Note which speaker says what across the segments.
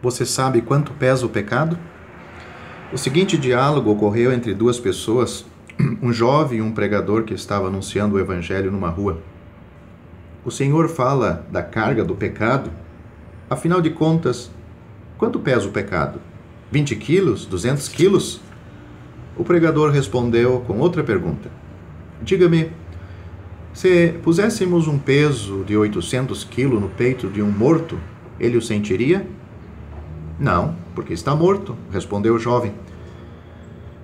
Speaker 1: Você sabe quanto pesa o pecado? O seguinte diálogo ocorreu entre duas pessoas, um jovem e um pregador que estava anunciando o evangelho numa rua. O Senhor fala da carga do pecado. Afinal de contas, quanto pesa o pecado? 20 quilos? 200 quilos? O pregador respondeu com outra pergunta. Diga-me, se puséssemos um peso de 800 quilos no peito de um morto, ele o sentiria? Não, porque está morto, respondeu o jovem.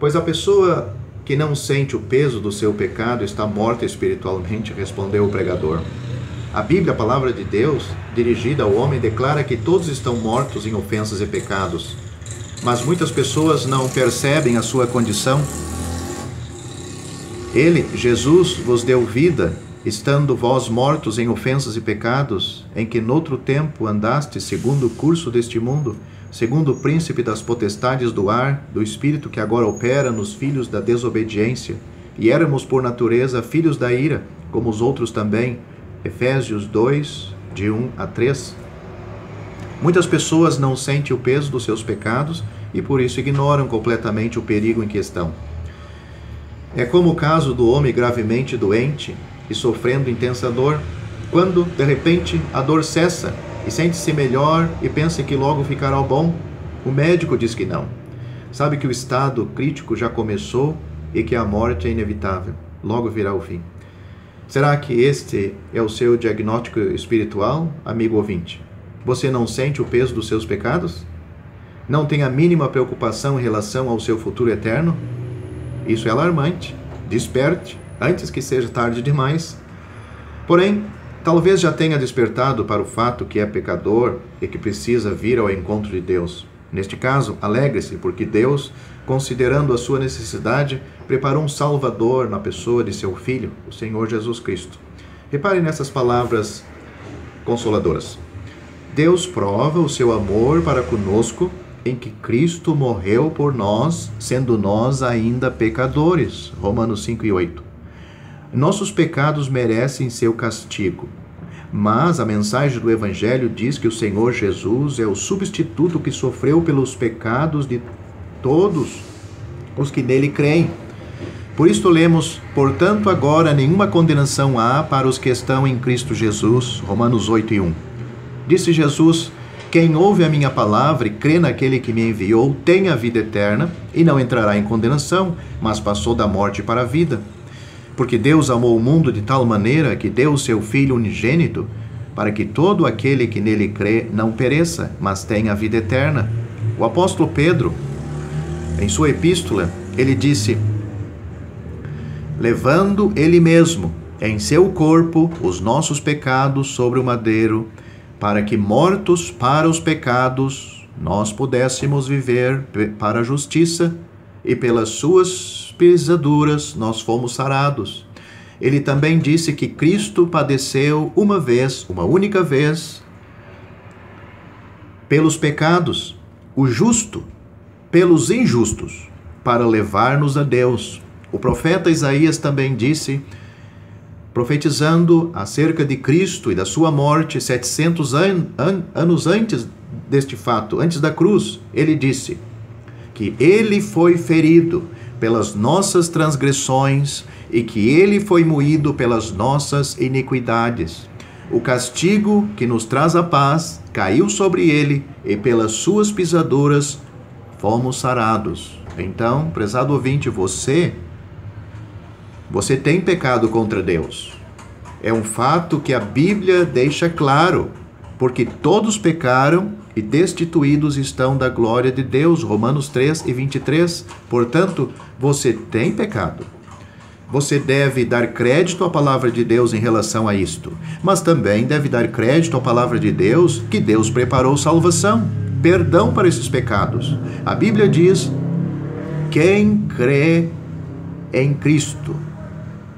Speaker 1: Pois a pessoa que não sente o peso do seu pecado está morta espiritualmente, respondeu o pregador. A Bíblia, a palavra de Deus, dirigida ao homem, declara que todos estão mortos em ofensas e pecados. Mas muitas pessoas não percebem a sua condição. Ele, Jesus, vos deu vida, estando vós mortos em ofensas e pecados, em que noutro tempo andaste segundo o curso deste mundo, segundo o príncipe das potestades do ar, do espírito que agora opera nos filhos da desobediência, e éramos por natureza filhos da ira, como os outros também. Efésios 2, de 1 a 3. Muitas pessoas não sentem o peso dos seus pecados e por isso ignoram completamente o perigo em questão. É como o caso do homem gravemente doente e sofrendo intensa dor, quando, de repente, a dor cessa e sente-se melhor e pensa que logo ficará bom. O médico diz que não. Sabe que o estado crítico já começou e que a morte é inevitável. Logo virá o fim. Será que este é o seu diagnóstico espiritual, amigo ouvinte? Você não sente o peso dos seus pecados? Não tem a mínima preocupação em relação ao seu futuro eterno? Isso é alarmante. Desperte, antes que seja tarde demais. Porém, talvez já tenha despertado para o fato que é pecador e que precisa vir ao encontro de Deus. Neste caso, alegre-se, porque Deus, considerando a sua necessidade, preparou um Salvador na pessoa de seu Filho, o Senhor Jesus Cristo. Repare nessas palavras consoladoras. Deus prova o seu amor para conosco em que Cristo morreu por nós, sendo nós ainda pecadores. Romanos 5 e 8. Nossos pecados merecem seu castigo, mas a mensagem do Evangelho diz que o Senhor Jesus é o substituto que sofreu pelos pecados de todos os que nele creem. Por isto lemos, portanto agora nenhuma condenação há para os que estão em Cristo Jesus. Romanos 8 e 1. Disse Jesus, quem ouve a minha palavra e crê naquele que me enviou tem a vida eterna e não entrará em condenação, mas passou da morte para a vida. Porque Deus amou o mundo de tal maneira que deu o seu Filho unigênito, para que todo aquele que nele crê não pereça, mas tenha a vida eterna. O apóstolo Pedro, em sua epístola, ele disse, levando ele mesmo em seu corpo os nossos pecados sobre o madeiro, para que mortos para os pecados nós pudéssemos viver para a justiça, e pelas suas pisaduras nós fomos sarados. Ele também disse que Cristo padeceu uma única vez, pelos pecados, o justo pelos injustos, para levar-nos a Deus. O profeta Isaías também disse, profetizando acerca de Cristo e da sua morte 700 anos antes deste fato, antes da cruz, ele disse que ele foi ferido pelas nossas transgressões e que ele foi moído pelas nossas iniquidades. O castigo que nos traz a paz caiu sobre ele e pelas suas pisaduras fomos sarados. Então, prezado ouvinte, você tem pecado contra Deus. É um fato que a Bíblia deixa claro, porque todos pecaram e destituídos estão da glória de Deus. Romanos 3 e 23. Portanto, você tem pecado. Você deve dar crédito à palavra de Deus em relação a isto, mas também deve dar crédito à palavra de Deus que Deus preparou salvação, perdão para esses pecados. A Bíblia diz, quem crê em Cristo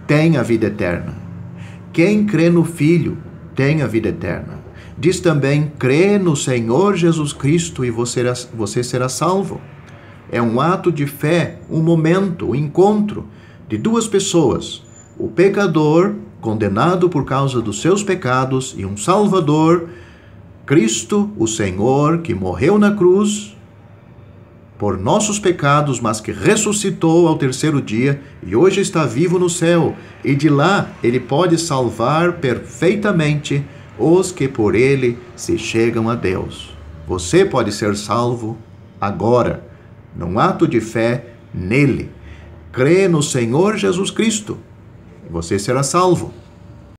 Speaker 1: tem a vida eterna. Quem crê no Filho tem a vida eterna. Diz também, crê no Senhor Jesus Cristo e você será salvo. É um ato de fé, um momento, um encontro de duas pessoas. O pecador, condenado por causa dos seus pecados, e um Salvador, Cristo, o Senhor, que morreu na cruz por nossos pecados, mas que ressuscitou ao terceiro dia e hoje está vivo no céu, e de lá ele pode salvar perfeitamente os que por ele se chegam a Deus. Você pode ser salvo agora, num ato de fé nele. Crê no Senhor Jesus Cristo e você será salvo.